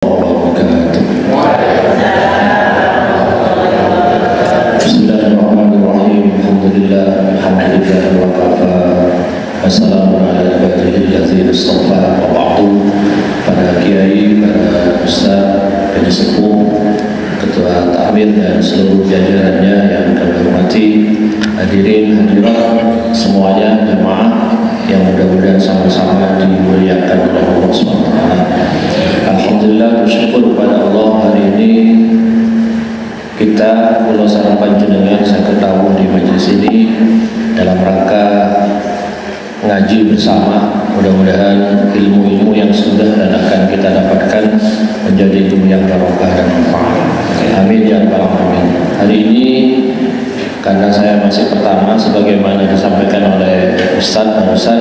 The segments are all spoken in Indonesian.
wabarakatuh. Bismillahirrahmanirrahim. Alhamdulillah wa kafa. Wassalamu ala ibadihi allazina istafa wa ba'du. Para kiai, para ustaz, para sepuh, ketua takmir dan seluruh jajarannya yang kami hormati, hadirin hadirat semuanya, jemaah yang mudah-mudahan sama-sama dimuliakan oleh Allah SWT. Alhamdulillah, bersyukur kepada Allah, hari ini kita Pulau Sarang Panjenengan saya ketemu di majelis ini dalam rangka ngaji bersama. Mudah-mudahan ilmu-ilmu yang sudah dan akan kita dapatkan menjadi ilmu yang barokah dan manfaat. Amin ya rabbal alamin. Hari ini karena saya masih pertama, sebagaimana disampaikan oleh Ustadz barusan,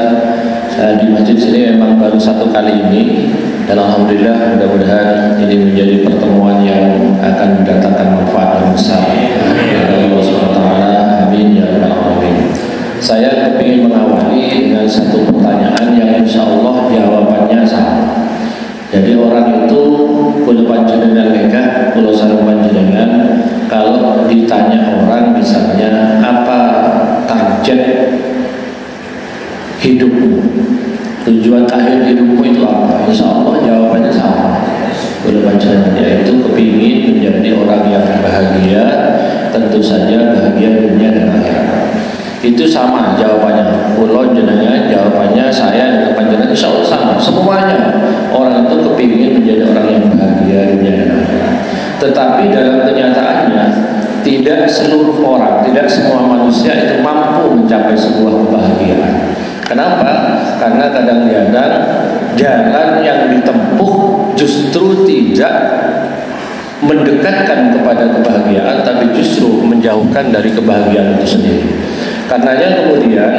saya di masjid sini memang baru satu kali ini, dan alhamdulillah mudah-mudahan ini menjadi pertemuan yang akan mendatangkan manfaat yang besar dari Allah SWT. Amin ya rabbal alamin. Saya ingin mengawali dengan satu pertanyaan yang insya Allah jawabannya sama. Jadi orang itu Pulau Panjenengan nikah, Pulau Sarang Panjenengan, kalau ditanya orang misalnya apa target hidupmu, tujuan akhir hidupmu itu apa, insya Allah jawabannya sama. Pulau Panjenengan yaitu kepingin menjadi orang yang bahagia, tentu saja bahagia dunia dan akhirat. Itu sama jawabannya. Pulau jenengan jawabannya, saya dengan panjenengan insya Allah sama. Semuanya orang itu kepingin menjadi orang yang bahagia dunia dan akhirat. Tetapi dalam kenyataannya tidak seluruh orang, tidak semua manusia itu mampu mencapai sebuah kebahagiaan. Kenapa? Karena kadang-kadang jalan yang ditempuh justru tidak mendekatkan kepada kebahagiaan, tapi justru menjauhkan dari kebahagiaan itu sendiri. Karenanya kemudian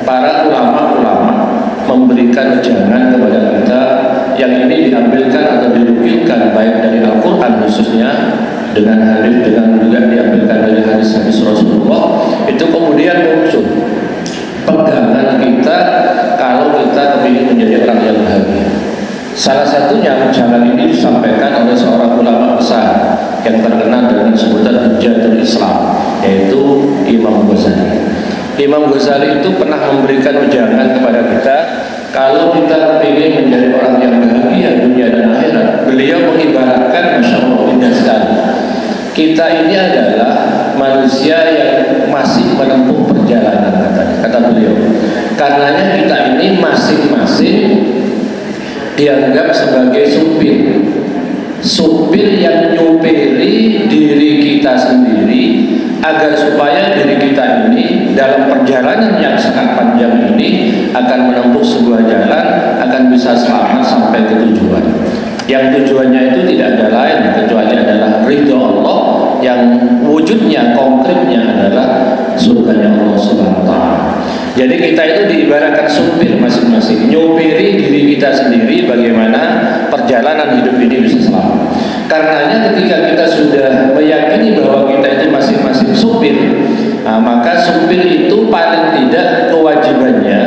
para ulama-ulama memberikan wejangan kepada kita yang ini diambilkan atau dinukilkan baik dari Al-Quran khususnya dengan hadis, dengan juga diambilkan dari hadis-hadis Rasulullah. Itu kemudian muncul pegangan kita kalau kita ingin menjadi orang yang bahagia. Salah satunya wejangan ini disampaikan oleh seorang ulama besar yang terkenal dengan sebutan Hujjatul Islam, yaitu Imam Ghazali. Imam Ghazali itu pernah memberikan wejangan kepada kita kalau kita ingin menjadi orang yang bahagia dunia dan akhirat. Beliau mengibaratkan, masya Allah, indah sekali. Kita ini adalah manusia yang masih menempuh perjalanan, kata beliau. Karenanya kita ini masing-masing dianggap sebagai supir yang nyupiri diri kita sendiri, agar supaya diri kita ini dalam perjalanan yang sangat panjang ini akan menempuh sebuah jalan, akan bisa selamat sampai ke tujuan. Yang tujuannya itu tidak ada lain kecuali adalah ridho Allah, yang wujudnya konkretnya adalah surganya Allah Subhanahu wa taala. Jadi kita itu diibaratkan supir masing-masing, nyupiri diri kita sendiri bagaimana perjalanan hidup ini bisa selamat. Karenanya ketika kita sudah meyakini bahwa kita itu masing-masing supir, maka supir itu paling tidak kewajibannya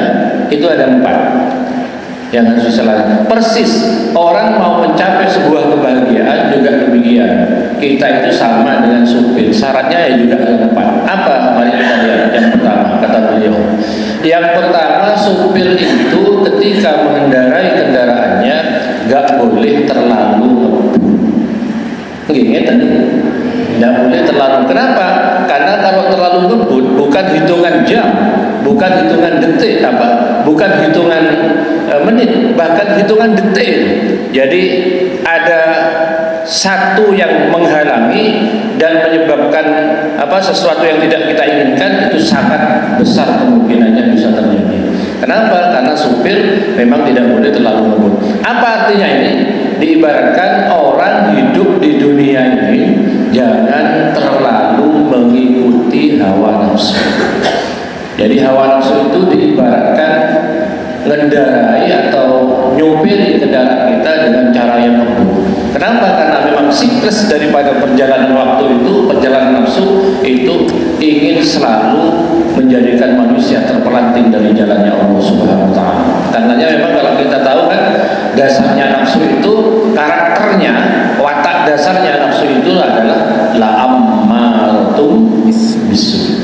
itu ada 4 yang harus diselesaikan. Persis orang mau mencapai sebuah kebahagiaan juga demikian. Kita itu sama dengan supir, syaratnya ya juga ada 4. Apa? Mari kita lihat. Yang pertama, kata beliau, yang pertama, supir itu ketika mengendarai kendaraannya gak boleh terlalu tidak boleh terlalu. Kenapa? Karena kalau terlalu ngebut, bukan hitungan jam, bukan hitungan detik, bukan hitungan menit, bahkan hitungan detik. Jadi ada satu yang menghalangi dan menyebabkan sesuatu yang tidak kita inginkan, itu sangat besar kemungkinannya bisa terjadi. Kenapa? Karena supir memang tidak boleh terlalu ngebut. Apa artinya ini? Diibaratkan orang hidup di dunia ini jangan terlalu mengikuti hawa nafsu. Jadi hawa nafsu itu diibaratkan ngendarai atau nyupiri kendaraan kita dengan cara yang ngebut. Kenapa? Karena memang siklus daripada perjalanan waktu itu, perjalanan nafsu itu ingin selalu menjadikan manusia terpelanting dari jalannya Allah Subhanahu wa taala. Karenanya memang kalau kita tahu kan dasarnya nafsu itu, karakternya, watak dasarnya nafsu itu adalah la ammaratun bisu.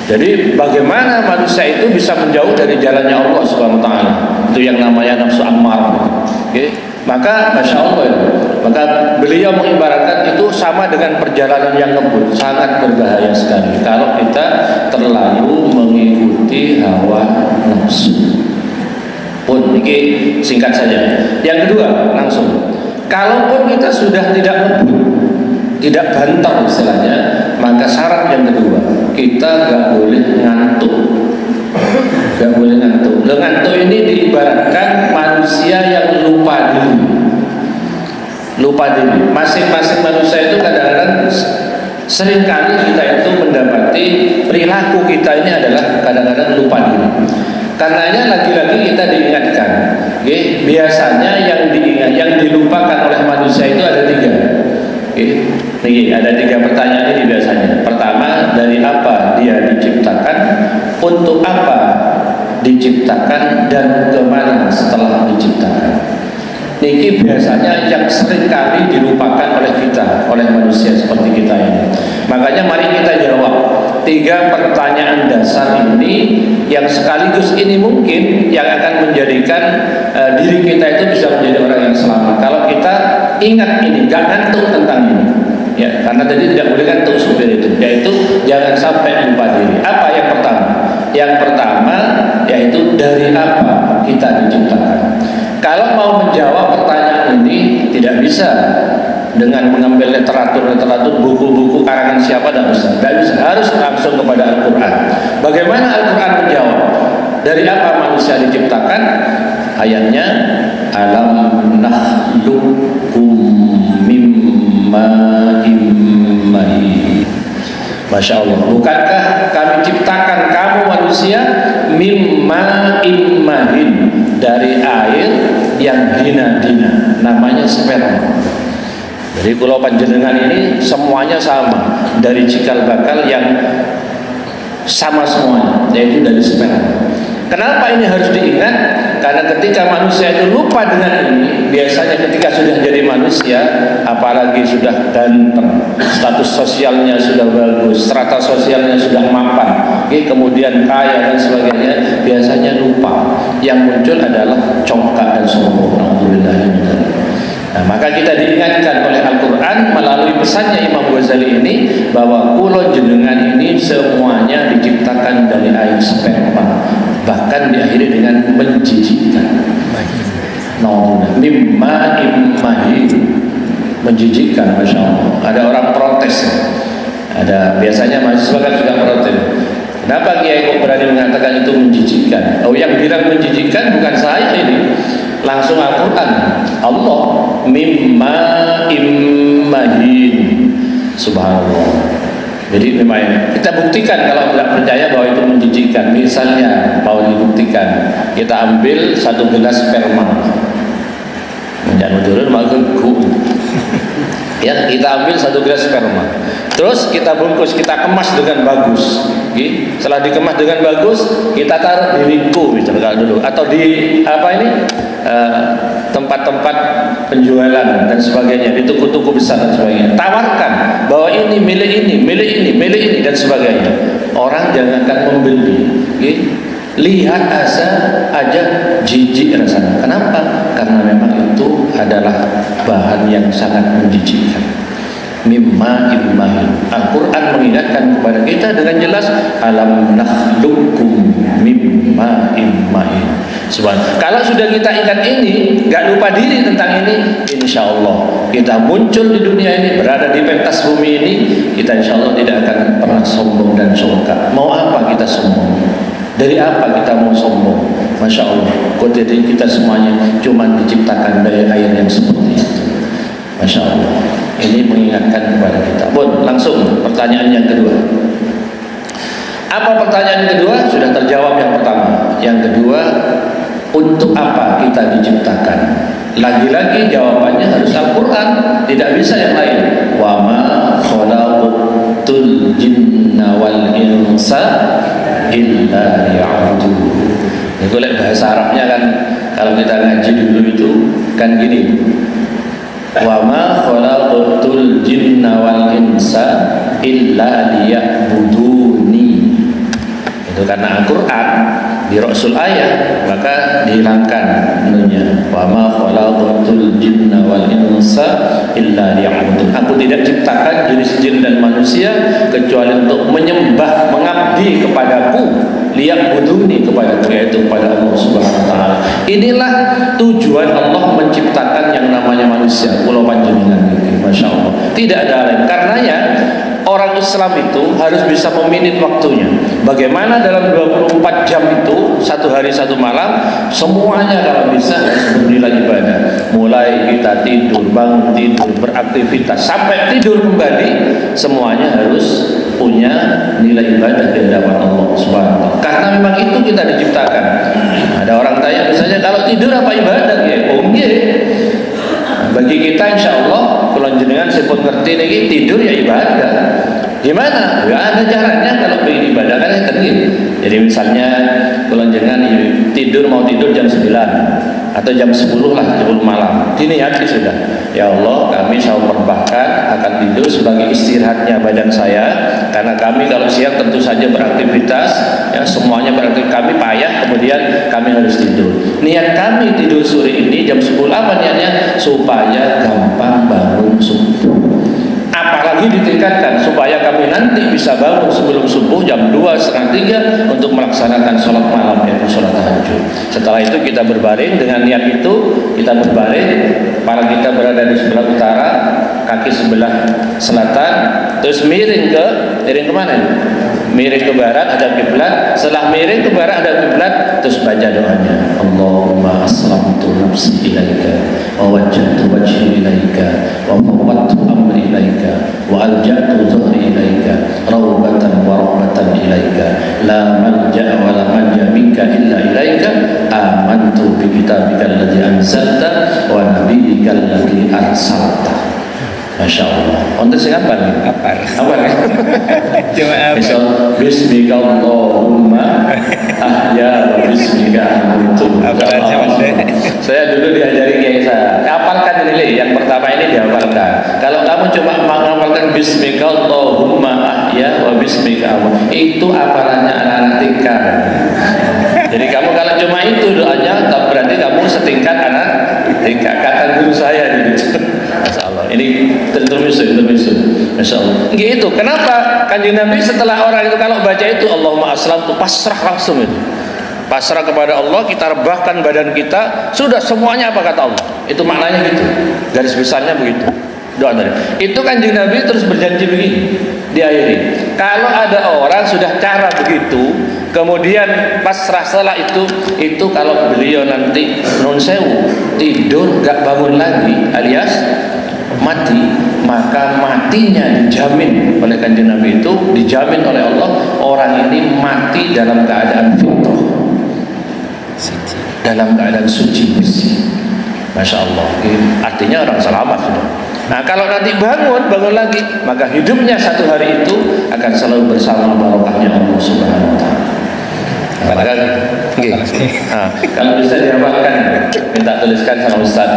Jadi bagaimana manusia itu bisa menjauh dari jalannya Allah Subhanahu wa taala? Itu yang namanya nafsu ammar. Oke. Maka Masya Allah ya, maka beliau mengibaratkan itu sama dengan perjalanan yang ngebut, sangat berbahaya sekali kalau kita terlalu mengikuti hawa nafsu. Pun ini singkat saja. Yang kedua langsung, kalaupun kita sudah tidak ngebut, tidak bantal istilahnya, maka syarat yang kedua, kita gak boleh ngantuk. Gak boleh ngantuk. Ngantuk ini diibaratkan manusia yang lupa diri. Lupa diri. Masing-masing manusia itu kadang-kadang seringkali kita itu mendapati perilaku kita ini adalah kadang-kadang lupa diri. Karenanya lagi-lagi kita diingatkan. Okay? Biasanya yang dilupakan oleh manusia itu ada 3. Nih ada 3 pertanyaan ini biasanya. Pertama, dari apa dia diciptakan, untuk apa diciptakan, dan kemana setelah diciptakan. Niki biasanya yang sering kali dilupakan oleh kita, oleh manusia seperti kita ini. Makanya mari kita jawab 3 pertanyaan dasar ini, yang sekaligus ini mungkin yang akan menjadikan diri kita itu bisa menjadi orang yang selamat. Kalau kita ingat ini, gak ngantuk tentang ini. Ya, karena tadi tidak boleh ngantuk supir itu, yaitu jangan sampai lupa diri. Apa yang pertama? Yang pertama yaitu dari apa kita diciptakan. Kalau mau menjawab pertanyaan ini tidak bisa dengan mengambil literatur, buku-buku karangan siapa, tidak bisa, harus langsung kepada Al-Quran. Bagaimana Al-Quran menjawab? Dari apa manusia diciptakan? Ayatnya, alam nakhluqukum mim ma'in mahin. Masya Allah. Bukankah kami ciptakan kamu manusia mim ma'in mahin, dari air yang hina-dina, namanya sperma. Jadi kalau panjenengan ini semuanya sama, dari cikal bakal yang sama semuanya, yaitu dari sperma. Kenapa ini harus diingat? Karena ketika manusia itu lupa dengan ini, biasanya ketika sudah jadi manusia, apalagi sudah ganteng, status sosialnya sudah bagus, strata sosialnya sudah mapan, kemudian kaya dan sebagainya, biasanya lupa. Yang muncul adalah congkak dan sombong. Alhamdulillah. Nah, maka kita diingatkan oleh Al-Quran melalui pesannya Imam Ghazali ini, bahwa kulo jenengan ini semuanya diciptakan dari air sperma, bahkan diakhiri dengan menjijikkan. Mimma immahin, menjijikkan. Masya Allah. Ada orang protes, ada biasanya mahasiswa kan juga protes. Kenapa Kiai kok berani mengatakan itu menjijikkan? Oh, yang bilang menjijikkan bukan saya ini, langsung Al-Quran. Allah mimma immahin. Subhanallah. Jadi memang kita buktikan kalau tidak percaya bahwa itu menjijikkan. Misalnya mau dibuktikan, kita ambil 1 gelas sperma, jangan turun maksudku. Ya, kita ambil 1 gelas sperma, terus kita bungkus, kita kemas dengan bagus. Setelah dikemas dengan bagus, kita taruh di Riko misalnya dulu, atau di apa ini, tempat-tempat penjualan dan sebagainya, di toko-toko besar dan sebagainya. Tawarkan bahwa ini milik ini, milik ini, milik ini dan sebagainya. Orang jangankan membeli, lihat aja jijik rasanya. Kenapa? Karena memang itu adalah bahan yang sangat menjijikkan. Mimma immahin. Al-Quran mengingatkan kepada kita dengan jelas, alam nakhluqukum mimma immahin. Kalau sudah kita ingat ini, gak lupa diri tentang ini, insya Allah kita muncul di dunia ini, berada di pentas bumi ini, kita insya Allah tidak akan pernah sombong dan songkak. Mau apa kita sombong? Dari apa kita mau sombong? Masya Allah, kok jadi kita semuanya cuma diciptakan dari air yang seperti itu. Masya Allah. Ini mengingatkan kepada kita. Bon, langsung pertanyaan yang kedua. Apa pertanyaan yang kedua? Sudah terjawab yang pertama. Yang kedua, untuk apa kita diciptakan? Lagi-lagi jawabannya harus Al-Quran, tidak bisa yang lain. Wa ma khalaqtul jinna wal insa illa liya'budun. Itu bahasa Arabnya kan, kalau kita ngaji dulu itu kan gini, wa ma khalaqtul jinna wal insa illa liya'buduni. Itu karena Al-Quran di Rasul ayat maka dihilangkan nunya, wa ma khalaqtul jinna wal insa illa liya'budun. Aku tidak ciptakan jenis jin dan manusia kecuali untuk menyembah, mengabdi kepadaku, liya'buduni, kepadaku, yaitu kepada Allah Subhanahu wa taala. Inilah tujuan Allah menciptakan yang namanya manusia. Pulau panjenengan ini, Masya Allah, tidak ada lain. Karenanya orang Islam itu harus bisa meminit waktunya. Bagaimana dalam 24 jam itu, satu hari satu malam, semuanya kalau bisa harus bernilai ibadah. Mulai kita tidur, bangun tidur, beraktivitas, sampai tidur kembali, semuanya harus punya nilai ibadah di hadapan Allah Subhanahu wa taala. Karena memang itu kita diciptakan. Ada orang tanya misalnya, kalau tidur apa ibadah ya? Oh nggih. Bagi kita insya Allah kalau jenengan sepun ngerti ini tidur ya ibadah. Gimana? Ya ada caranya kalau ingin ibadah kan ya tadi. Jadi misalnya kalau jenengan tidur, mau tidur jam 9 atau jam 10 lah, 10 malam, diniati sudah, ya Allah kami saya persembahkan akan tidur sebagai istirahatnya badan saya, karena kami kalau siang tentu saja beraktivitas ya, semuanya beraktivitas, kami payah, kemudian kami harus tidur. Niat kami tidur sore ini jam 10 apa niatnya? Supaya gampang bangun subuh. Apalagi ditingkatkan supaya kami nanti bisa bangun sebelum subuh jam 2, setengah 3 untuk melaksanakan sholat malam, yaitu sholat tahajud. Setelah itu kita berbaring dengan niat itu, kita berbaring, kepala kita berada di sebelah utara, kaki sebelah selatan, terus miring kemana? Miring ke barat, ada kiblat. Setelah miring ke barat ada kiblat, terus baca doanya, Allahumma aslamtu nafsi ilaika wa wajjahtu wajhi ilaika wa fawwadtu amri ilaika wa alja'tu dhahri ilaika rawbatan wa rahbatan ilaika la malja'a wa la manja minka illa ilaika amantu bi kitabika alladhi anzalta wa nabiyyika alladhi arsalta. Masya Allah. Untuk siapa nih? Apa ya? Cuma apa? Bismika Allahumma ahya wa bismika amutu. Saya dulu diajari kiai saya. Hafalkan ini, yang pertama ini dihafalkan. Kalau kamu cuma menghafalkan Bismika Allahumma ahya wa bismika amutu, itu hafalannya anak-anak tingkat. Jadi kamu kalau cuma itu doanya, berarti kamu setingkat anak tingkat. Kata guru saya gitu. Masya Allah. Ini termisu. Masya Allah. Gitu. Kenapa? Kanjeng Nabi setelah orang itu kalau baca itu Allahumma aslamtu, pasrah langsung itu. Pasrah kepada Allah, kita rebahkan badan kita, sudah semuanya apa kata Allah. Itu maknanya gitu. Garis besarnya begitu. Doa tadi. Itu Kanjeng Nabi terus berjanji begini, diakhiri. Kalau ada orang sudah cara begitu, kemudian pasrah setelah itu kalau beliau nanti non sewu tidur gak bangun lagi alias mati, maka matinya dijamin oleh Kanjeng Nabi, itu dijamin oleh Allah, orang ini mati dalam keadaan fitrah, dalam keadaan suci bersih. Masya Allah. Artinya orang selamat sudah. Nah kalau nanti bangun lagi, maka hidupnya satu hari itu akan selalu bersama barokahnya Allah Subhanahu wa taala. Kalau bisa dihafalkan, minta tuliskan sama Ustaz.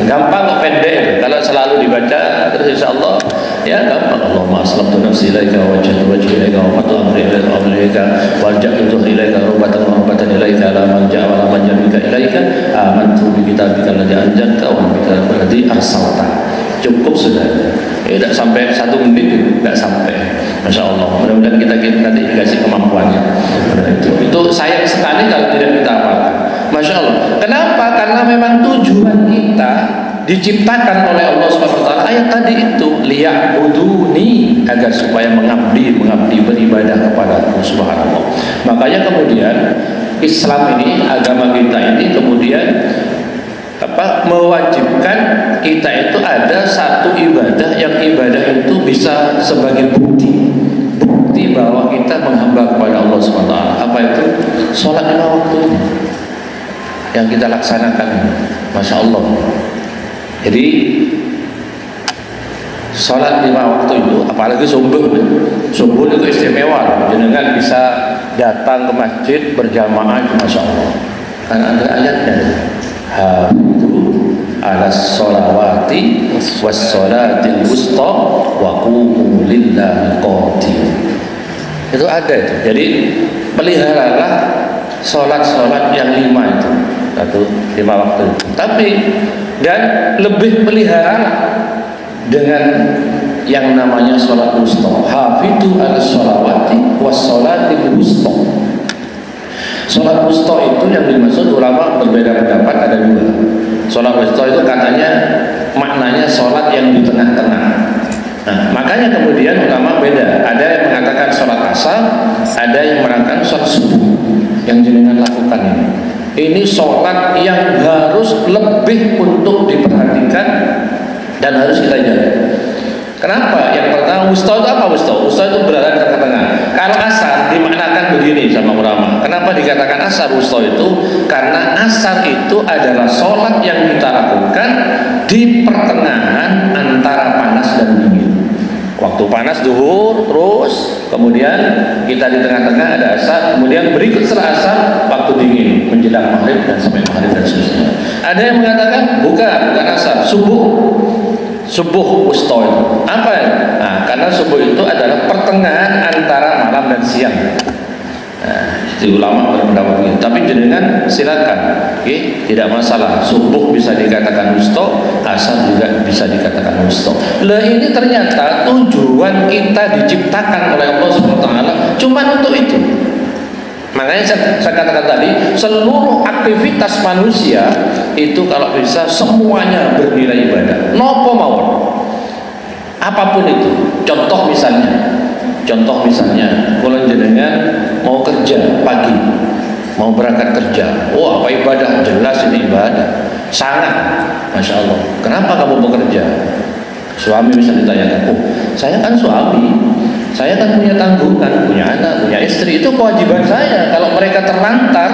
Gampang kok, pendek. Kalau selalu dibaca terus insya Allah ya gampang. Allahumma aslamtu nafsi ilaika wa wajjahtu wajhi ilaika wa matu amri ilaika wa alja'tu dhuhri ilaika rubatan wa rubatan ilaika la malja'a wa la manja minka ilaika amantu bi kitabika alladhi anzalta wa bi kitabika alladhi arsalta. Cukup sudah. Tidak sampai 1 menit, tidak sampai. Masya Allah. Mudah-mudahan kita nanti dikasih kemampuannya. Itu sayang sekali kalau tidak kita hafalkan. Masya Allah. Kenapa? Karena memang tujuan kita diciptakan oleh Allah SWT. Ayat tadi itu liya'buduni, agar supaya mengabdi beribadah kepada Allah Subhanahu. Makanya kemudian Islam ini, agama kita ini kemudian mewajibkan kita itu ada satu ibadah, yang ibadah itu bisa sebagai bukti bahwa kita menghamba kepada Allah SWT. Apa itu? Sholat 5 waktu yang kita laksanakan. Masya Allah. Jadi sholat 5 waktu itu, apalagi subuh itu istimewa. Jangan bisa datang ke masjid berjamaah itu Masya Allah. Karena ada ayatnya, hafizu ala sholawati was sholatil wusta wa qumu lillahi qanitin. Itu ada itu. Jadi peliharalah sholat-sholat yang 5 itu, 5 waktu. Tapi dan lebih peliharalah dengan yang namanya sholat wusta. Hafizu ala sholawati was sholatil wusta. Sholat wusta itu yang dimaksud, ulama berbeda pendapat, ada 2. Sholat wusta itu katanya maknanya sholat yang di tengah-tengah. Nah, makanya kemudian ulama beda. Ada yang mengatakan sholat asar, ada yang mengatakan sholat subuh. Yang jenengan lakukan ini sholat yang harus lebih untuk diperhatikan dan harus kita jaga. Kenapa? Yang pertama, wusta itu apa wusta? Wusta itu berada di tengah-tengah. Kalau asar dimaknakan begini sama ulama. Kenapa dikatakan asar wusta itu? Karena asar itu adalah sholat yang kita lakukan di pertengahan antara panas dan dingin. Waktu panas zuhur, terus kemudian kita di tengah-tengah ada asar, kemudian berikut setelah asar waktu dingin menjelang maghrib dan sampai maghrib dan seterusnya. Ada yang mengatakan bukan asar, subuh wusta itu. Apa ya? Nah, karena subuh itu adalah pertengahan antara malam dan siang. Nah, itu ulama berpendapat begitu. Tapi jenengan silakan, tidak masalah. Subuh bisa dikatakan wusta, asar juga bisa dikatakan wusta. Lah ini ternyata tujuan kita diciptakan oleh Allah Subhanahu wa taala cuma untuk itu. Makanya saya katakan tadi, seluruh aktivitas manusia itu kalau bisa semuanya bernilai ibadah. Nopo mawon. Apapun itu. Contoh misalnya, kalau jenengan mau kerja pagi, mau berangkat kerja, apa ibadah? Jelas ini ibadah. Sangat, Masya Allah. Kenapa kamu bekerja? Suami bisa ditanyakan, saya kan suami, saya kan punya tanggungan, punya anak, punya istri, itu kewajiban saya. Kalau mereka terlantar,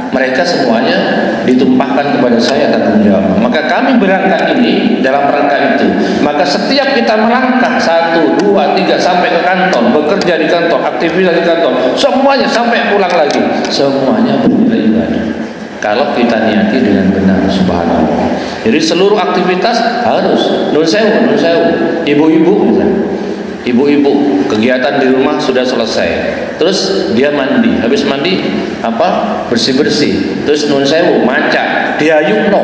mereka semuanya ditumpahkan kepada saya tanggung jawab. Maka kami berangkat ini dalam rangka itu. Maka setiap kita melangkah 1, 2, 3 sampai ke kantor, bekerja di kantor, aktivitas di kantor, semuanya sampai pulang lagi, semuanya bernilai ibadah. Kalau kita niati dengan benar, subhanallah. Jadi seluruh aktivitas harus nun sewu. Ibu-ibu misalnya, ibu-ibu kegiatan di rumah sudah selesai, terus dia mandi, habis mandi bersih-bersih, terus nun sewu maca, diayukno,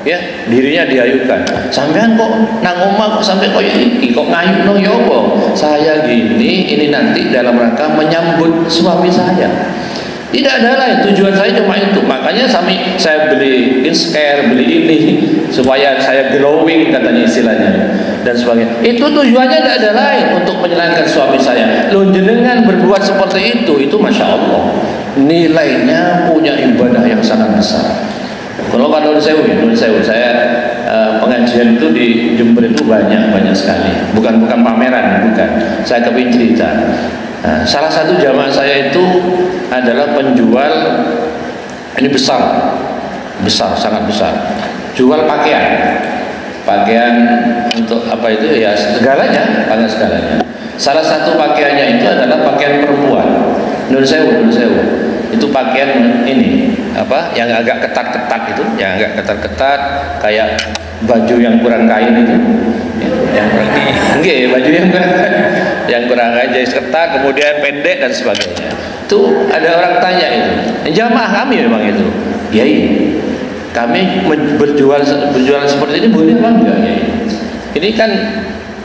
ya dirinya diayukan. Sampean kok nang omah kok sampai koyo iki, kok ngayukno ya apa? Saya gini, ini nanti dalam rangka menyambut suami saya. Tidak ada lain, tujuan saya cuma itu. Makanya saya beli InScare, beli ini supaya saya glowing katanya istilahnya dan sebagainya. Itu tujuannya tidak ada lain, untuk menyenangkan suami saya. Loh, jenengan berbuat seperti itu Masya Allah, nilainya punya ibadah yang sangat besar. Kalau Nun Sewu, saya pengajian itu di Jember itu banyak sekali. Bukan pameran, bukan. Saya kepingin cerita. Nah, salah satu jamaah saya itu adalah penjual, ini sangat besar, jual pakaian untuk apa itu ya, segalanya. Salah satu pakaiannya itu adalah pakaian perempuan. Nun sewu itu pakaian ini yang agak ketat itu, kayak baju yang kurang kain itu, baju yang kurang kain jadi ketat, kemudian pendek dan sebagainya. Itu ada orang tanya itu, jamaah kami memang itu, kami berjualan seperti ini boleh apa enggak? Ini kan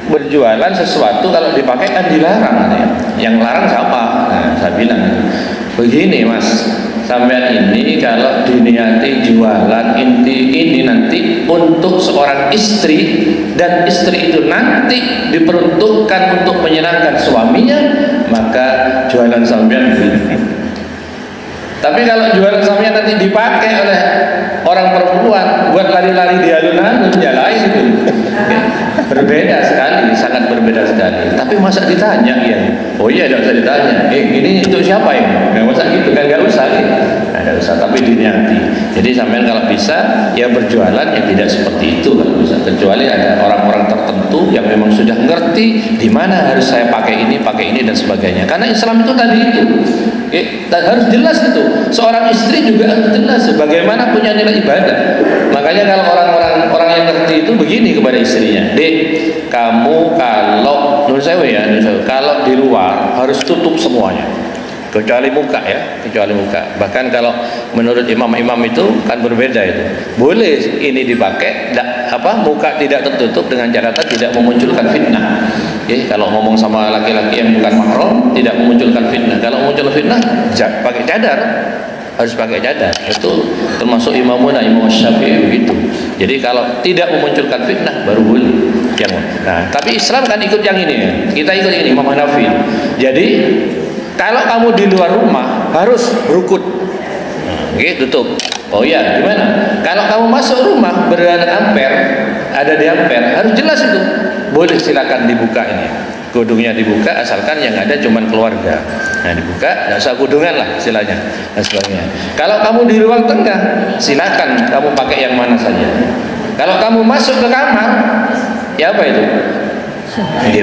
berjualan sesuatu kalau dipakai kan dilarang, yang larang siapa? Nah, saya bilang begini Mas, sampean ini kalau diniati jualan ini nanti untuk seorang istri, dan istri itu nanti diperuntukkan untuk menyenangkan suaminya, maka jualan sampean begini. Tapi kalau jualan sampean nanti dipakai oleh orang perempuan buat lari-lari di alun-alun, ya lain itu. Berbeda sekali, sangat berbeda sekali. Tapi masa ditanya ya? Oh iya, tidak usah ditanya. Ini untuk siapa ini? Nggak usah gitu kan, nggak usah. Nggak usah. Tapi diniati. Jadi sampean kalau bisa ya berjualan ya tidak seperti itu kalau bisa. Kecuali ada orang-orang tertentu yang yang memang sudah ngerti di mana harus saya pakai ini dan sebagainya. Karena Islam itu tadi itu, harus jelas itu. Seorang istri juga harus jelas bagaimana punya nilai ibadah. Makanya kalau orang yang ngerti itu begini kepada istrinya, Dek, kamu kalau menurut saya kalau di luar harus tutup semuanya. Kecuali muka ya, kecuali muka. Bahkan kalau menurut imam-imam itu kan berbeda itu. Boleh ini dipakai, muka tidak tertutup dengan catatan tidak memunculkan fitnah. Kalau ngomong sama laki-laki yang bukan mahram tidak memunculkan fitnah. Kalau muncul fitnah, pakai cadar. Harus pakai cadar. Itu termasuk Imam Syafi'i begitu. Jadi kalau tidak memunculkan fitnah baru boleh. Nah, tapi Islam kan ikut yang ini ya. Kita ikut ini Imam Hanafi. Jadi kalau kamu di luar rumah harus rukun, tutup. Oh iya, gimana? Kalau kamu masuk rumah berada ada di ampere, harus jelas itu. Boleh silakan dibuka ini. Kudungnya dibuka asalkan yang ada cuman keluarga. Nah dibuka, nggak usah kudungan lah istilahnya dan sebagainya. Kalau kamu di ruang tengah, silakan kamu pakai yang mana saja. Kalau kamu masuk ke kamar, ya apa itu?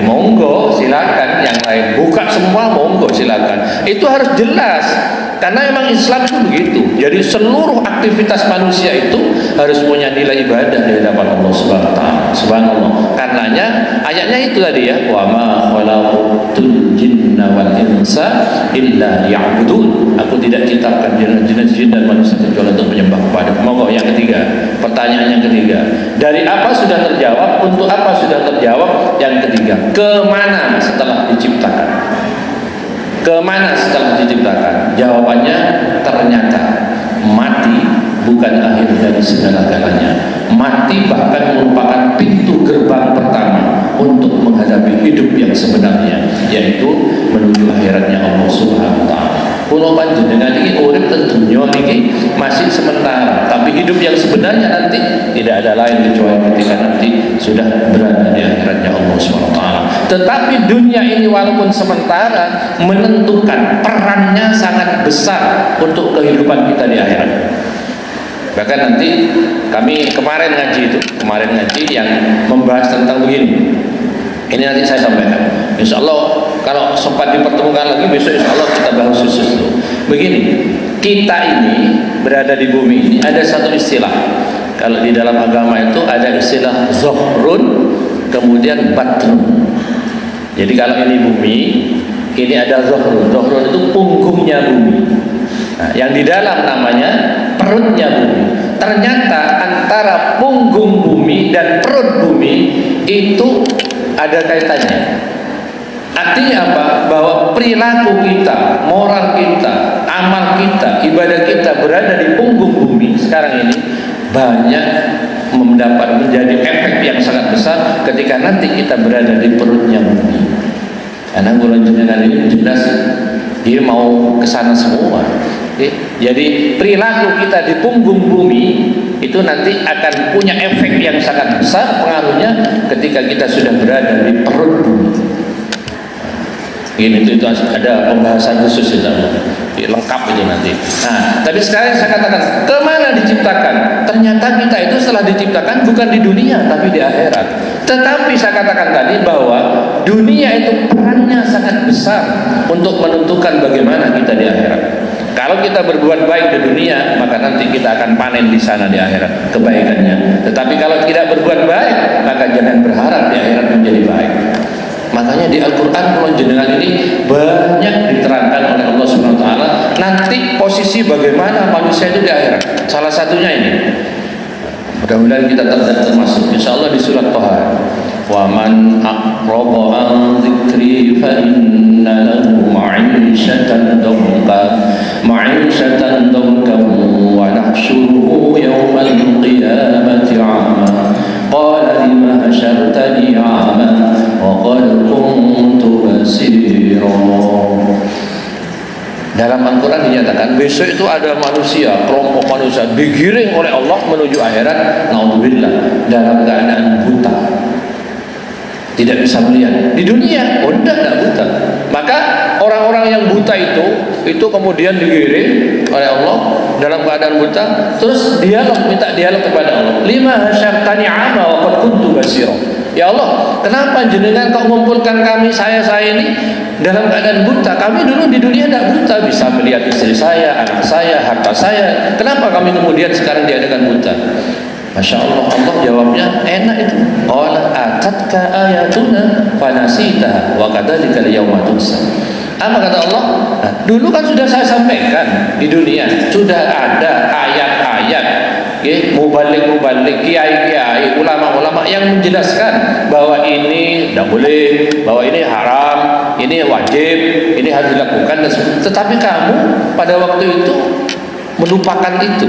Monggo silakan, yang lain buka semua monggo silakan. Itu harus jelas karena memang Islam itu begitu. Jadi seluruh aktivitas manusia itu harus punya nilai ibadah di hadapan Allah Subhanahu wa taala. Subhanallah. Karenanya ayatnya itu tadi ya, wa ma khalaqtul jinna wal insa illa liya'budun. Aku tidak ciptakan jin dan manusia kecuali untuk menyembah kepada. Monggo yang ketiga. Pertanyaan yang ketiga. Dari apa sudah terjawab, untuk apa sudah terjawab? Yang ketiga, kemana setelah diciptakan? Kemana setelah diciptakan? Jawabannya ternyata mati bukan akhir dari segala-galanya. Mati bahkan merupakan pintu gerbang pertama untuk menghadapi hidup yang sebenarnya, yaitu menuju akhiratnya Allah Subhanahu wa taala. Kulo panjenengan iki urip teng dunya iki masih sementara, tapi hidup yang sebenarnya nanti tidak ada lain kecuali ketika nanti sudah berada di akhiratnya Allah Subhanahu wa taala. Tetapi dunia ini walaupun sementara menentukan perannya sangat besar untuk kehidupan kita di akhirat. Bahkan nanti kami kemarin ngaji yang membahas tentang begini. Ini nanti saya sampaikan. Insya Allah kalau sempat dipertemukan lagi besok insya Allah kita bahas khusus itu. Begini, kita ini berada di bumi ini ada satu istilah. Kalau di dalam agama itu ada istilah zohrun, kemudian batnun. Jadi kalau ini bumi, ini ada zohrun. Zohrun itu punggungnya bumi. Nah, yang di dalam namanya perutnya bumi. Ternyata antara punggung bumi dan perut bumi itu ada kaitannya. Artinya apa? Bahwa perilaku kita, moral kita, amal kita, ibadah kita berada di punggung bumi sekarang ini banyak menjadi efek yang sangat besar ketika nanti kita berada di perutnya bumi. Karena golongan jenengan ini jelas dia mau ke sana semua. Jadi perilaku kita di punggung bumi itu nanti akan punya efek yang sangat besar pengaruhnya ketika kita sudah berada di perut bumi. Ini itu ada pembahasan khusus itu, lengkap itu nanti. Nah, tapi sekarang saya katakan kemana diciptakan? Ternyata kita itu setelah diciptakan bukan di dunia tapi di akhirat. Tetapi saya katakan tadi bahwa dunia itu perannya sangat besar untuk menentukan bagaimana kita di akhirat. Kalau kita berbuat baik di dunia, maka nanti kita akan panen di sana di akhirat kebaikannya. Tetapi kalau tidak berbuat baik, maka jangan berharap di akhirat menjadi baik. Makanya di Al-Quran kalau jenengan ini banyak diterangkan oleh Allah Subhanahu wa taala nanti posisi bagaimana manusia itu di akhirat. Salah satunya ini. Mudah-mudahan kita termasuk insyaallah di surat Thaha. Wa man aqraba an dzikri fa inna lahu ma'ishatan dhanka wa nahsyuruhu yawmal qiyamati 'ama qala lima hashartani 'ama wa qad kuntu basira. Dalam Al-Quran dinyatakan besok itu ada manusia, kelompok manusia digiring oleh Allah menuju akhirat, naudzubillah, dalam keadaan buta, tidak bisa melihat. Di dunia, tidak buta. Maka orang-orang yang buta itu kemudian digiring oleh Allah dalam keadaan buta, terus minta dialog kepada Allah. Lima hasyartani 'ama wa qad kuntu basira. Ya Allah, kenapa jenengan kok mengumpulkan kami, saya ini dalam keadaan buta? Kami dulu di dunia tidak buta, bisa melihat istri saya, anak saya, harta saya. Kenapa kami kemudian sekarang diadakan buta? Masya Allah, Allah jawabnya enak itu. Qala atatka ayatuna fanasitaha wa kadzalika al-yawma tunsa. Apa kata Allah? Nah, dulu kan sudah saya sampaikan di dunia, sudah ada ayat-ayat, mubalik, kiai-kiai, ulama-ulama yang menjelaskan bahwa ini tidak boleh, bahwa ini haram, ini wajib, ini harus dilakukan. Tetapi kamu pada waktu itu melupakan itu.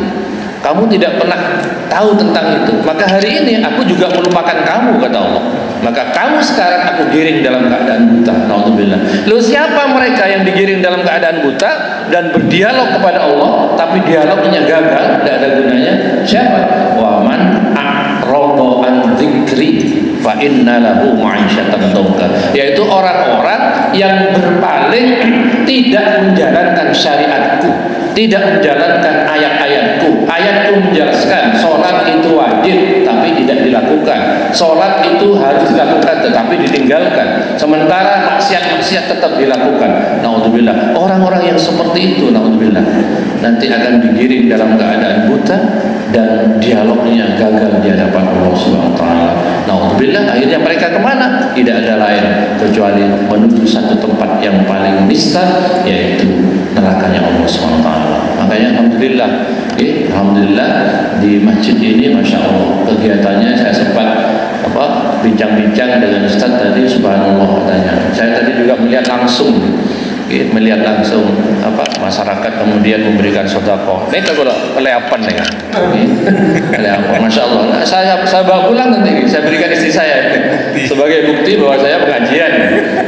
Kamu tidak pernah tahu tentang itu. Maka hari ini aku juga melupakan kamu, kata Allah. Maka kamu sekarang aku giring dalam keadaan buta. Naudzubillah. Lalu siapa mereka yang digiring dalam keadaan buta dan berdialog kepada Allah, tapi dialognya gagal, tidak ada gunanya? Siapa? Wa man a'rada an dzikri fa inna lahu ma'isyatan dhanka. Yaitu orang-orang yang berpaling, tidak menjalankan syariatku, tidak menjalankan ayat-ayatku. Ayatku menjelaskan sholat itu wajib tapi tidak dilakukan, sholat itu harus dilakukan tetapi ditinggalkan, sementara maksiat-maksiat tetap dilakukan. Naudzubillah. Orang-orang yang seperti itu, naudzubillah, nanti akan digiring dalam keadaan buta dan dialognya gagal di hadapan Allah Subhanahu wa taala. Naudzubillah. Akhirnya mereka kemana? Tidak ada lain kecuali menuju satu tempat yang paling nista, yaitu nerakanya Allah Subhanahu wa taala. Makanya alhamdulillah di masjid ini, masya Allah, kegiatannya saya sempat bincang-bincang dengan Ustaz tadi, subhanallah katanya. Saya tadi juga melihat langsung masyarakat kemudian memberikan sedekah. Ini kalau keleapan nih kan, keleapan, masya Allah. Nah, saya bawa pulang nanti, saya berikan istri saya sebagai bukti bahwa saya pengajian.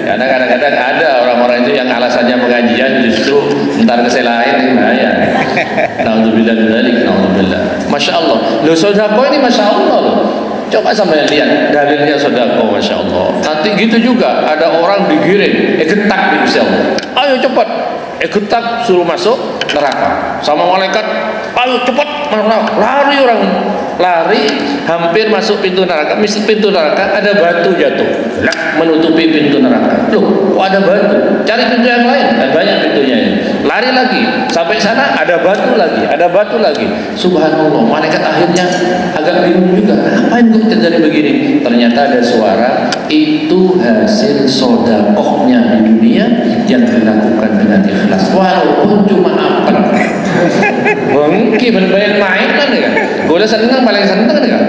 Karena kadang-kadang ada orang-orang itu yang alasannya pengajian justru entar ke lain, bahaya. Naudzubillah dzalik, naudzubillah. Masya Allah. Lo sedekah ini masya Allah loh. Coba sampai lihat dalilnya sedekah, masya Allah. Nanti gitu juga ada orang digiring, getak di Allah. Ayo cepat, getak suruh masuk neraka. Sama malaikat, ayo cepat, lari orang, lari hampir masuk pintu neraka. Misi pintu neraka ada batu jatuh, menutupi pintu neraka. Loh, kok ada batu? Cari pintu yang lain, kan banyak pintunya ini. Lari lagi, sampai sana ada batu lagi, subhanallah. Malaikat akhirnya agak bingung juga, ngapain kok terjadi begini? Ternyata ada suara, itu hasil sedekahnya di dunia yang dilakukan dengan ikhlas, walaupun cuma apel. Mungkin benar-benar main kan ya? Boleh senang, paling senang kan?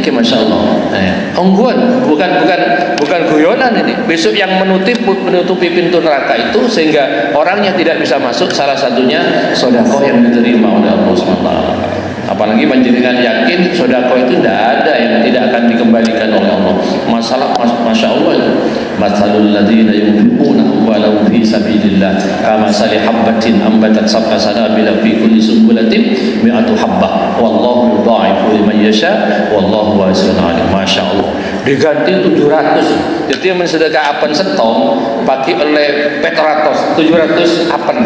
Masya Allah. Ongguan, bukan guyonan ini. Besok yang menutupi pintu neraka itu sehingga orangnya tidak bisa masuk, salah satunya sedekah yang diterima oleh Allah SWT. Apalagi panjenengan yakin sedekah itu tidak ada yang tidak akan dikembalikan oleh Allah. Masya Allah itu. Mathalul ladzina yunfiquna amwalahum fi sabilillah kamathali habbatin ambatat sab'a sanabila fi kulli sunbulatin mi'atu habbah wallahu yudha'ifu liman yasha wallahu wasi'un 'alim. Masya Allah. Diganti 700. Jadi yang mensedekah apen setong pakai oleh Petratos 700 apen.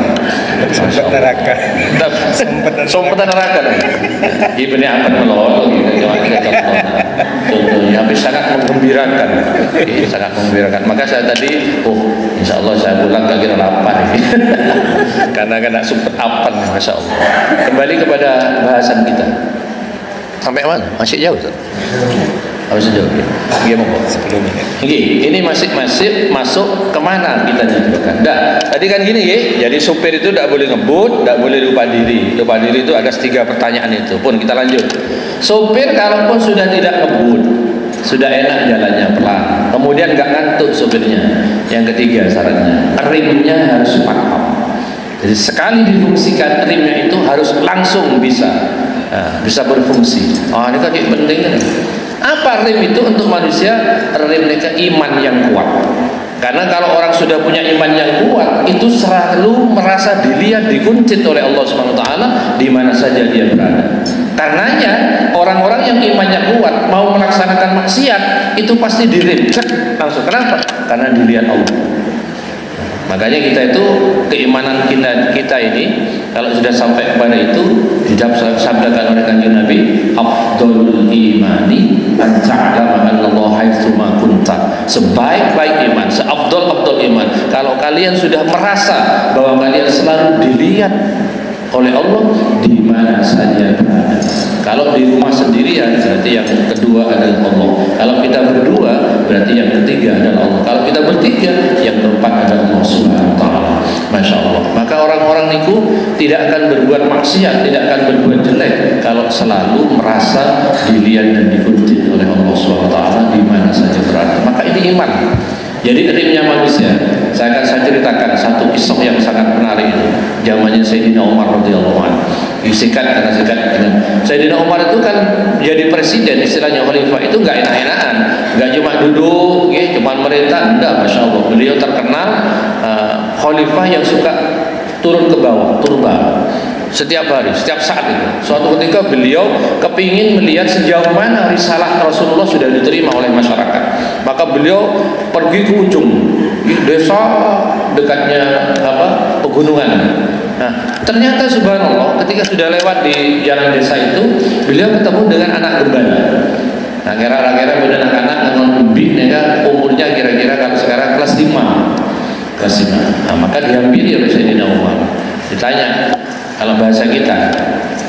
Masya Allah. Neraka. Sompet neraka. Ibni apen melolo gitu. Contohnya habis sangat menggembirakan. Sangat menggembirakan. Maka saya tadi, insya Allah saya pulang gak kira lapar karena kena sumpet apen, masya Allah. Kembali kepada bahasan kita. Sampai mana? Masih jauh tuh. Masih jauh. Gimana? 10 menit. Ini masih masuk kemana kita juga? Tadi kan gini, jadi supir itu tidak boleh ngebut, tidak boleh lupa diri. Lupa diri itu ada 3 pertanyaan itu. Pun kita lanjut. Supir kalaupun sudah tidak ngebut, sudah enak jalannya pelan, kemudian nggak ngantuk supirnya. Yang ketiga syaratnya, remnya harus paham. Jadi sekali difungsikan remnya itu harus langsung bisa berfungsi. Ini kan penting kan? Apa rem itu untuk manusia? Rem mereka iman yang kuat. Karena kalau orang sudah punya iman yang kuat, itu selalu merasa dilihat, dikuncit oleh Allah Subhanahu wa taala di mana saja dia berada. Karenanya orang-orang yang imannya kuat mau melaksanakan maksiat itu pasti direm langsung. Kenapa? Karena dilihat Allah. Makanya kita itu keimanan kita ini kalau sudah sampai kepada itu disabdakan oleh Kanjeng Nabi, afdhalul imani an ta'lama annallaha haitsu ma kunta. Sebaik-baik iman, seafdal-afdal iman, kalau kalian sudah merasa bahwa kalian selalu dilihat oleh Allah di mana saja berada. Kalau di rumah sendirian berarti yang kedua adalah Allah. Kalau kita berdua berarti yang ketiga adalah Allah. Kalau kita bertiga yang keempat adalah Allah Subhanahu wa taala. Masya Allah. Maka orang-orang itu tidak akan berbuat maksiat, tidak akan berbuat jelek kalau selalu merasa dilihat dan diikuti oleh Allah Subhanahu wa taala di mana saja berada. Maka ini iman. Jadi rimnya manusia. Saya akan ceritakan satu kisah yang sangat menarik ini. Zamannya Sayyidina Umar radhiyallahu anhu. Disikat karena sikat dengan Sayyidina Umar itu kan jadi presiden, istilahnya khalifah itu nggak enak-enakan, nggak cuma duduk, ya, cuma merintah, enggak. Masya Allah, beliau terkenal khalifah yang suka turun ke bawah, turba setiap hari, setiap saat itu. Suatu ketika beliau kepingin melihat sejauh mana risalah Rasulullah sudah diterima oleh masyarakat. Maka beliau pergi ke ujung desa dekatnya pegunungan. Nah, ternyata subhanallah ketika sudah lewat di jalan desa itu, beliau ketemu dengan anak gembala. Nah, kira-kira benar anak-anak dengan mereka umurnya kira-kira kalau sekarang kelas 5. Kelas 5. Nah, maka diambil oleh Sayyidina Umar. Ditanya, kalau bahasa kita,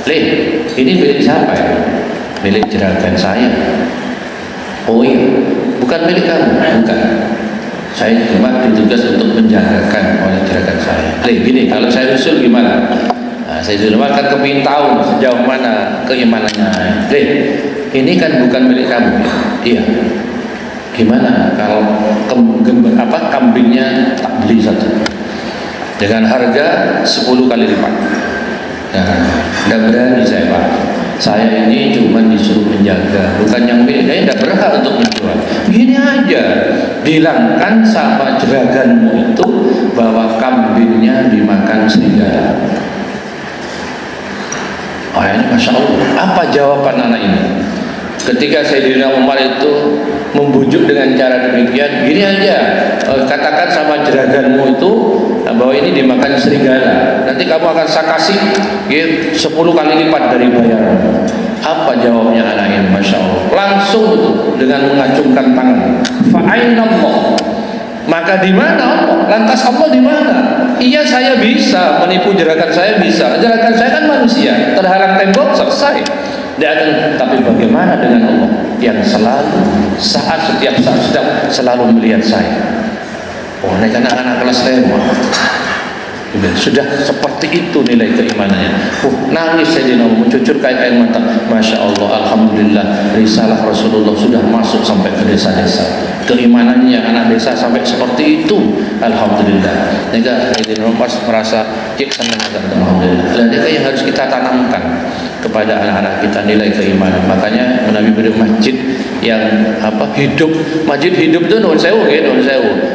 "Leh, ini milik siapa ya?" "Milik jeragan saya." "Oh iya, bukan milik kamu?" "Bukan. Saya cuma ditugas untuk menjagakan oleh jeragan saya." "Leh, gini, kalau saya usul gimana?" Nah, saya usul kan kepingin tahu sejauh mana keimanannya. "Leh, ini kan bukan milik kamu." "Iya." "Gimana kalau kambingnya tak beli satu dengan harga 10 kali lipat?" "Nah, tidak berani saya, Pak. Saya ini cuma disuruh menjaga, bukan yang milik. Saya tidak berhak untuk menjual." "Gini aja, bilangkan sama jeraganmu itu bahwa kambingnya dimakan serigala." Oh, ini Masya Allah. Apa jawaban anak ini? Ketika Sayyidina Umar itu membujuk dengan cara demikian, gini aja, katakan sama jeraganmu itu bahwa ini dimakan serigala. Nanti kamu akan saya kasih 10 kali lipat dari bayaran. Apa jawabnya anak ini? Masya Allah. Langsung itu dengan mengacungkan tangan. Fa'ainallah. Maka di mana Allah? Lantas Allah di mana? Iya, saya bisa menipu jeragan, saya bisa. Jeragan saya kan manusia, terhalang tembok, selesai. Tapi bagaimana dengan Allah yang selalu setiap saat selalu melihat saya? Oh, ini kan anak-anak kelas 5. Sudah seperti itu nilai keimanannya. Nangis Sayyidina Umar, mencucurkan air mata. Masya Allah, alhamdulillah, risalah Rasulullah sudah masuk sampai ke desa-desa. Keimanannya anak desa sampai seperti itu, alhamdulillah. Nega Sayyidina Umar merasa senang, alhamdulillah. Dan itu yang harus kita tanamkan kepada anak-anak kita, nilai keimanan. Makanya Nabi beri masjid yang hidup. Masjid hidup itu non sewu,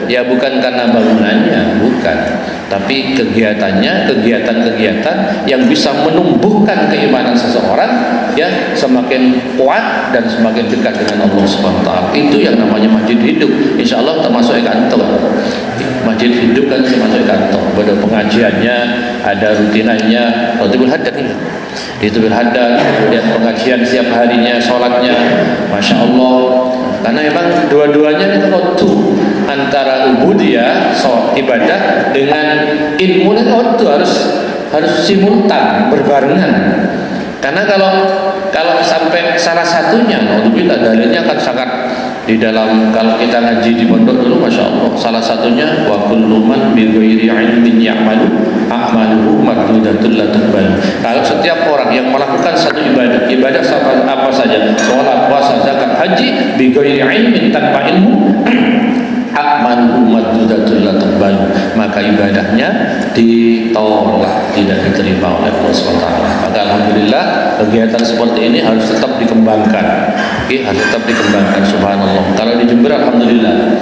ya bukan karena bangunannya, bukan, tapi kegiatan-kegiatan yang bisa menumbuhkan keimanan seseorang, ya, semakin kuat dan semakin dekat dengan Allah Subhanahu wa taala. Itu yang namanya masjid hidup. Insya Allah termasuk kantor. Masjid hidup kan termasuk kantor. Pada pengajiannya ada rutinannya, rutibul hadat ini. Itu berhadap, kemudian pengajian setiap harinya, sholatnya, Masya Allah. Karena memang dua-duanya itu waktu antara ubudiyah, ibadah dengan ilmu itu harus simultan, berbarengan. Karena kalau sampai salah satunya, alhamdulillah dalilnya akan sangat di dalam. Kalau kita ngaji di pondok dulu, Masya Allah, salah satunya wa kullu man bi ghairi ilmin ya'malu a'maluhu mardudatun la tuqbal. Kalau setiap orang yang melakukan satu ibadah apa saja, sholat, puasa, zakat, haji, bi ghairi ilmin, tanpa ilmu, a'maluhu mardudatun la tuqbal, maka ibadahnya ditolak, tidak diterima oleh Allah SWT. Maka alhamdulillah kegiatan seperti ini harus tetap dikembangkan. Harus tetap dikembangkan, subhanallah. Kalau di Jember alhamdulillah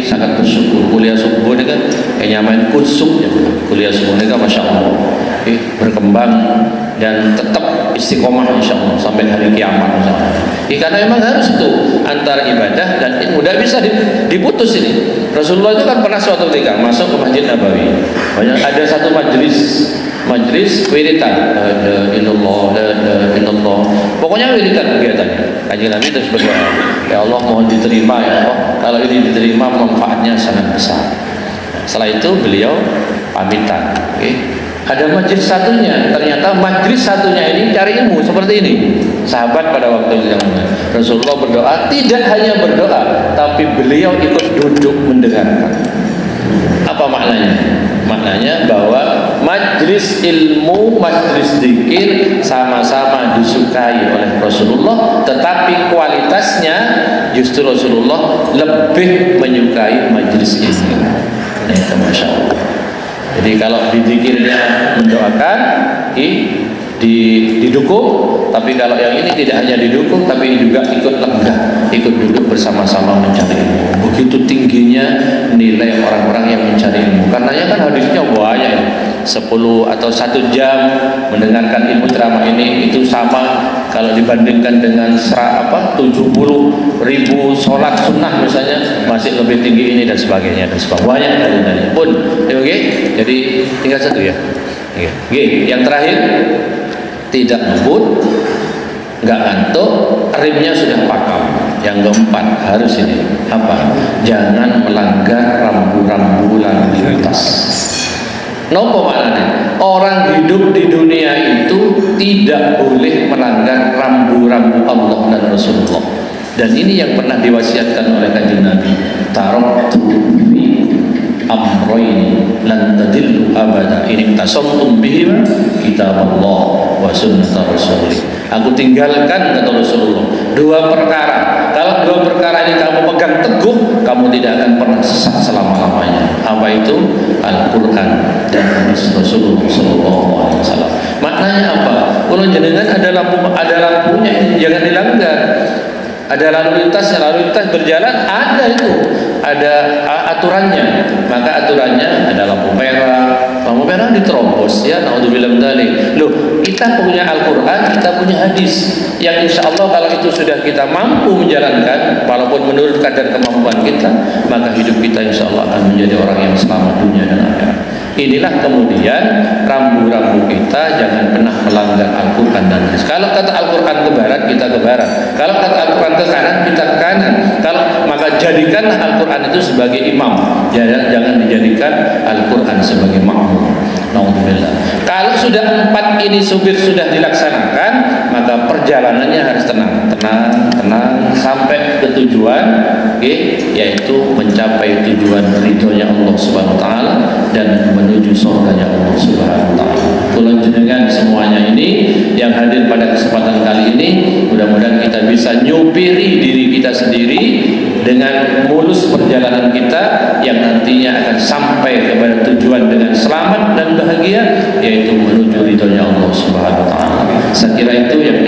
sangat bersyukur. Kuliah subuh ini kan nyamain kusuk ya. Kuliah subuh ini kan Masya Allah berkembang dan tetap istiqomah insya Allah sampai hari kiamat insya Allah. Karena memang harus itu antara ibadah dan ilmu, tidak bisa diputus ini. Rasulullah itu kan pernah suatu ketika masuk ke Masjid Nabawi. Ada satu majlis wiritan, la ilaha illallah. Pokoknya wiritan kegiatannya. Kanjeng Nabi terus berdoa, ya Allah mohon diterima ya Allah. Kalau ini diterima manfaatnya sangat besar. Setelah itu beliau pamitan. Ada majlis satunya, ternyata majlis satunya ini cari ilmu seperti ini. Sahabat pada waktu itu yang Rasulullah berdoa, tidak hanya berdoa, tapi beliau ikut duduk mendengarkan. Apa maknanya? Maknanya bahwa majlis ilmu, majlis zikir sama-sama disukai oleh Rasulullah, tetapi kualitasnya justru Rasulullah lebih menyukai majlis ini. Nah, Masya Allah. Jadi kalau di zikirnya mendoakan, didukung, tapi kalau yang ini tidak hanya didukung, tapi juga ikut lenggah, ikut duduk bersama-sama mencari ilmu. Begitu tingginya nilai orang-orang yang mencari ilmu. Karenanya kan hadisnya banyak, 10 atau 1 jam mendengarkan ilmu ceramah ini itu sama kalau dibandingkan dengan 70.000 sholat sunnah misalnya, masih lebih tinggi ini dan sebagainya dan sebagainya. Banyak dalilnya pun. Oke, jadi tinggal satu ya. Oke, yang terakhir, tidak ngebut, nggak ngantuk, rimnya sudah pakam. Yang keempat harus ini apa? Jangan melanggar rambu-rambu lalu lintas. Nopo maknanya? Orang hidup di dunia itu tidak boleh melanggar rambu-rambu Allah dan Rasulullah. Dan ini yang pernah diwasiatkan oleh Kanjeng Nabi. Taraktu amroini lan tadillu abada in tasamtum bihima kitabullah wa sunnata rasulih. Aku tinggalkan, kata Rasulullah, 2 perkara. Kalau 2 perkara ini kamu pegang teguh, kamu tidak akan pernah sesat selama-lamanya. Apa itu? Al-Quran dan hadis Rasulullah SAW. Maknanya apa? Kalau jenengan ada lampunya, jangan dilanggar. Ada lalu lintas berjalan, ada itu, ada aturannya. Maka aturannya ada lampu merah diterobos ya, naudzubillah min dzalik. Loh, kita punya Al-Qur'an, kita punya hadis yang insya Allah kalau itu sudah kita mampu menjalankan, walaupun menurut kadar kemampuan kita, maka hidup kita insya Allah akan menjadi orang yang selamat dunia dan akhirat. Inilah kemudian rambu-rambu kita, jangan pernah melanggar Al-Quran dan hadis. Kalau kata Al-Quran ke barat, kita ke barat. Kalau kata Al-Quran ke kanan, kita ke kanan. Maka jadikanlah Al-Quran itu sebagai imam, jangan dijadikan Al-Quran sebagai makmum. Naudzubillah. Kalau sudah 4 ini supir sudah dilaksanakan, maka perjalanannya harus tenang sampai ke tujuan, yaitu mencapai tujuan ridhonya Allah Subhanahu wa taala dan menuju surganya Allah Subhanahu wa taala. Kula jenengan semuanya ini yang hadir pada kesempatan kali ini, mudah-mudahan kita bisa nyupiri diri kita sendiri dengan mulus perjalanan kita yang nantinya akan sampai kepada tujuan dengan selamat dan bahagia, yaitu menuju ridhonya Allah Subhanahu wa taala. Saya kira itu yang